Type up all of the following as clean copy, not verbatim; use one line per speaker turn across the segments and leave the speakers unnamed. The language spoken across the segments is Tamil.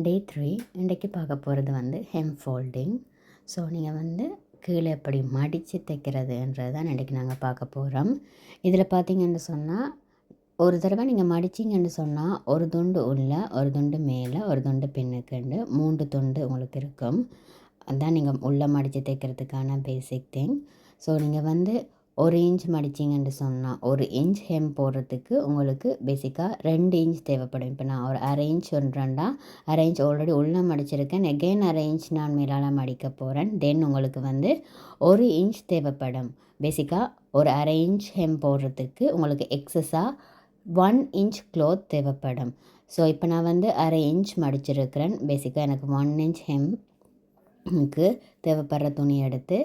டே 3 இன்றைக்கு பார்க்க போகிறது வந்து ஹெம் ஃபோல்டிங். ஸோ நீங்கள் வந்து கீழே எப்படி மடித்து தைக்கிறதுன்றது தான் இன்றைக்கி நாங்கள் பார்க்க போகிறோம். இதில் பார்த்தீங்கன்னு சொன்னால் ஒரு தடவை நீங்கள் மடிச்சிங்கன்னு சொன்னால் ஒரு துண்டு உள்ள, ஒரு துண்டு மேலே, ஒரு துண்டு பின்னுக்குண்டு 3 துண்டு உங்களுக்கு இருக்கும். அதுதான் நீங்கள் உள்ளே மடித்து தைக்கிறதுக்கான பேசிக் திங். ஸோ நீங்கள் வந்து 1 இன்ச் மடிச்சிங்கன்னு சொன்னால் 1 இன்ச் ஹெம் போடுறதுக்கு உங்களுக்கு பேசிக்காக 2 இன்ச் தேவைப்படும். இப்போ நான் ஒரு அரை இன்ச் சொல்கிறேன்டா, அரை இன்ச் ஆல்ரெடி உள்ளே மடிச்சிருக்கேன். எகெயின் அரை இன்ச் நான் மேலால் மடிக்க போகிறேன். தென் உங்களுக்கு வந்து 1 இன்ச் தேவைப்படும். பேசிக்காக ஒரு அரை இன்ச் ஹெம் போடுறதுக்கு உங்களுக்கு எக்ஸஸாக 1 இன்ச் க்ளோத் தேவைப்படும். ஸோ இப்போ நான் வந்து அரை இன்ச் மடிச்சிருக்கிறேன். பேசிக்காக எனக்கு 1 இன்ச் ஹெம்க்கு தேவைப்படுற துணி எடுத்து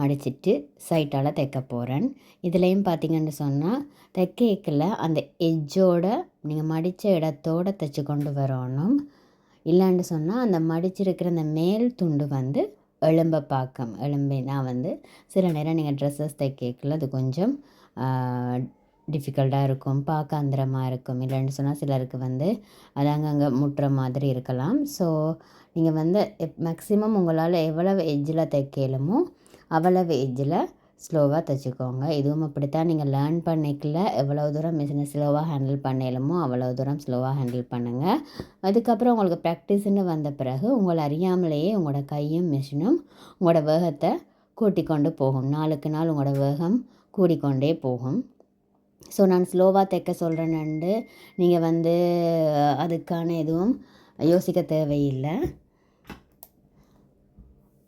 மடிச்சிட்டு சைட்டால் தைக்க போகிறேன். இதுலேயும் பார்த்திங்கன்னு சொன்னால் தைக்கல அந்த எஜ்ஜோட நீங்கள் மடித்த இடத்தோடு தைச்சி கொண்டு வரணும். இல்லைன்னு சொன்னால் அந்த மடிச்சிருக்கிற அந்த மேல் துண்டு வந்து எலும்பை பார்க்கும். நான் வந்து சில நேரம் நீங்கள் ட்ரெஸ்ஸஸ் தைக்கல அது கொஞ்சம் டிஃபிகல்ட்டாக இருக்கும், பார்க்க அந்தரமாக இருக்கும். இல்லைன்னு சொன்னால் சிலருக்கு வந்து அது அங்கங்கே முட்டுற மாதிரி இருக்கலாம். ஸோ நீங்கள் வந்து மேக்ஸிமம் உங்களால் எவ்வளவு எஜ்ஜில் தைக்கலுமோ அவ்வளவு எஜ்ஜில் ஸ்லோவாக தைச்சிக்கோங்க. இதுவும் அப்படித்தான் நீங்கள் லேர்ன் பண்ணிக்கல எவ்வளோ தூரம் மிஷினை ஸ்லோவாக ஹேண்டில் பண்ணலுமோ அவ்வளோ தூரம் ஸ்லோவாக ஹேண்டில் பண்ணுங்கள். அதுக்கப்புறம் உங்களுக்கு ப்ராக்டிஸ்ன்னு வந்த பிறகு உங்களை அறியாமலேயே உங்களோட கையும் மிஷினும் உங்களோட வேகத்தை கூட்டிக் கொண்டு போகும். நாளுக்கு நாள் உங்களோட வேகம் கூடிக்கொண்டே போகும். ஸோ நான் ஸ்லோவாக தைக்க சொல்கிறேன்னு நீங்கள் வந்து அதுக்கான எதுவும் யோசிக்க தேவையில்லை.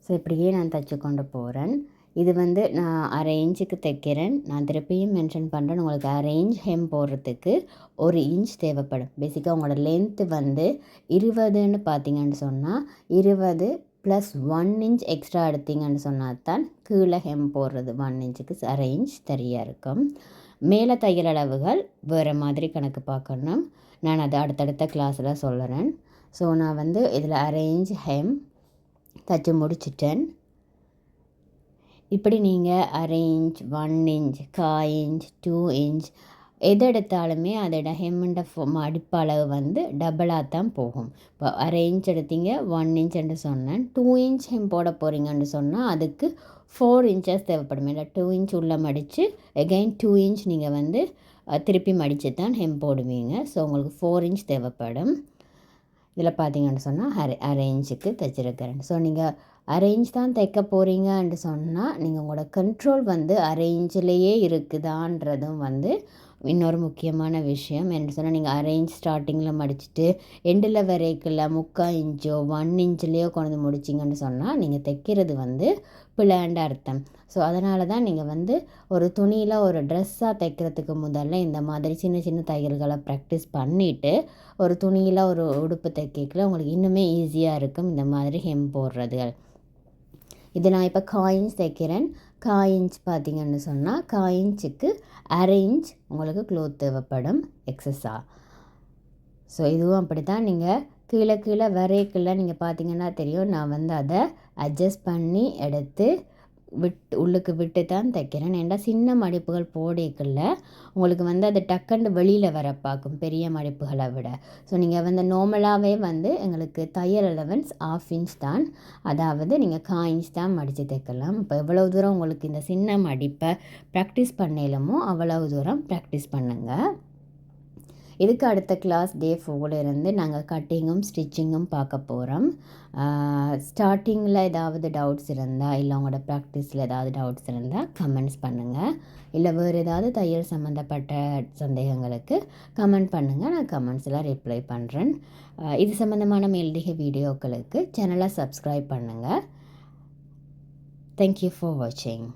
ஸோ இப்படியே நான் தைச்சி கொண்டு போகிறேன். இது வந்து நான் அரை இன்ச்சுக்கு தைக்கிறேன். நான் திருப்பியும் மென்ஷன் பண்ணுறேன், உங்களுக்கு அரை இன்ச் ஹெம் போடுறதுக்கு 1 இன்ச் தேவைப்படும். பேசிக்காக உங்களோட லென்த்து வந்து 20ன்னு பார்த்தீங்கன்னு சொன்னால் 20 + 1 இன்ச் எக்ஸ்ட்ரா எடுத்தீங்கன்னு சொன்னால் தான் கீழே ஹெம் போடுறது 1 இன்ச்சுக்கு அரை இன்ச் சரியாக இருக்கும். மேலே தையல் அளவுகள் வேறு மாதிரி கணக்கு பார்க்கணும். நான் அதை அடுத்தடுத்த கிளாஸில் சொல்கிறேன். ஸோ நான் வந்து இதில் அரை இன்ச் ஹெம் தைச்சி முடிச்சிட்டேன். இப்படி நீங்கள் அரை இன்ச், 1 இன்ச், 1/4 இன்ச், 2 இன்ச் எது எடுத்தாலுமே அதோட ஹெம்முண்ட மடிப்பளவு வந்து டபுளாக தான் போகும். இப்போ அரை இன்ச் எடுத்தீங்க 1 இன்ச்சுன்னு சொன்னேன். 2 இன்ச் ஹெம் போட போகிறீங்கன்னு சொன்னால் அதுக்கு 4 இன்ச்சஸ் தேவைப்படும். இல்லை 2 இன்ச் உள்ளே மடித்து எகெயின் 2 இன்ச் நீங்கள் வந்து திருப்பி மடித்து தான் ஹெம் போடுவீங்க. ஸோ உங்களுக்கு 4 இன்ச் தேவைப்படும். இதில் பார்த்தீங்கன்னு சொன்னால் அரை இன்ச்சுக்கு தைச்சிருக்கிறேன். ஸோ நீங்கள் அரை இன்ச் தான் தைக்க போகிறீங்கன்னு சொன்னால் நீங்கள் உங்களோட கண்ட்ரோல் வந்து அரை இன்ச்சிலேயே இருக்குதான்றதும் வந்து இன்னொரு முக்கியமான விஷயம். என்ன சொன்னால் நீங்கள் அரை இன்ச் ஸ்டார்டிங்கில் மடிச்சுட்டு எண்டில் வரைக்குள்ள 3/4 இன்ச்சோ 1 இன்ச்லேயோ கொண்டு முடிச்சிங்கன்னு சொன்னால் நீங்கள் தைக்கிறது வந்து பிளான்ட் அர்த்தம். ஸோ அதனால தான் நீங்கள் வந்து ஒரு துணியில் ஒரு ட்ரெஸ்ஸாக தைக்கிறதுக்கு முதல்ல இந்த மாதிரி சின்ன சின்ன தையல்களை ப்ராக்டிஸ் பண்ணிவிட்டு ஒரு துணியில் ஒரு உடுப்பு தைக்கல உங்களுக்கு இன்னுமே ஈஸியாக இருக்கும் இந்த மாதிரி ஹெம் போடுறது. இது நான் இப்போ 1/4 இன்ச் தைக்கிறேன். 1/4 இன்ச் பார்த்திங்கன்னு சொன்னால் 1/4 இன்ச்சுக்கு அரை இன்ச் உங்களுக்கு க்ளோத் தேவைப்படும் எக்ஸஸாக. ஸோ இதுவும் அப்படி தான் நீங்கள் கீழே வரைக்குள்ள நீங்கள் பார்த்திங்கன்னா தெரியும். நான் வந்து அதை அட்ஜஸ்ட் பண்ணி எடுத்து உள்ளுக்கு விட்டு தான் தைக்கிறேன். ஏன்னா சின்ன மடிப்புகள் போடக்குள்ள உங்களுக்கு வந்து அது டக்குன்னு வெளியில் வர பார்க்கும் பெரிய மடிப்புகளை விட. ஸோ நீங்கள் வந்து நார்மலாகவே வந்து எங்களுக்கு தையல் அலவன்ஸ் 1/2 இன்ச் தான், அதாவது நீங்கள் 1/4 இன்ச் தான் மடித்து தைக்கலாம். இப்போ எவ்வளோ தூரம் உங்களுக்கு இந்த சின்ன மடிப்பை ப்ராக்டிஸ் பண்ணலுமோ அவ்வளவு தூரம் ப்ராக்டிஸ் பண்ணுங்கள். இதுக்கு அடுத்த கிளாஸ் டே 4 இருந்து நாங்கள் கட்டிங்கும் ஸ்டிச்சிங்கும் பார்க்க போகிறோம். ஸ்டார்டிங்கில் ஏதாவது டவுட்ஸ் இருந்தால் இல்லை உங்களோட ப்ராக்டிஸில் ஏதாவது டவுட்ஸ் இருந்தால் கமெண்ட்ஸ் பண்ணுங்கள். இல்லை வேறு ஏதாவது தையல் சம்மந்தப்பட்ட சந்தேகங்களுக்கு கமெண்ட் பண்ணுங்கள். நான் கமெண்ட்ஸில் ரிப்ளை பண்ணுறேன். இது சம்மந்தமான மேலதிக வீடியோக்களுக்கு சேனலை சப்ஸ்கிரைப் பண்ணுங்கள். தேங்க்யூ ஃபார் வாட்சிங்.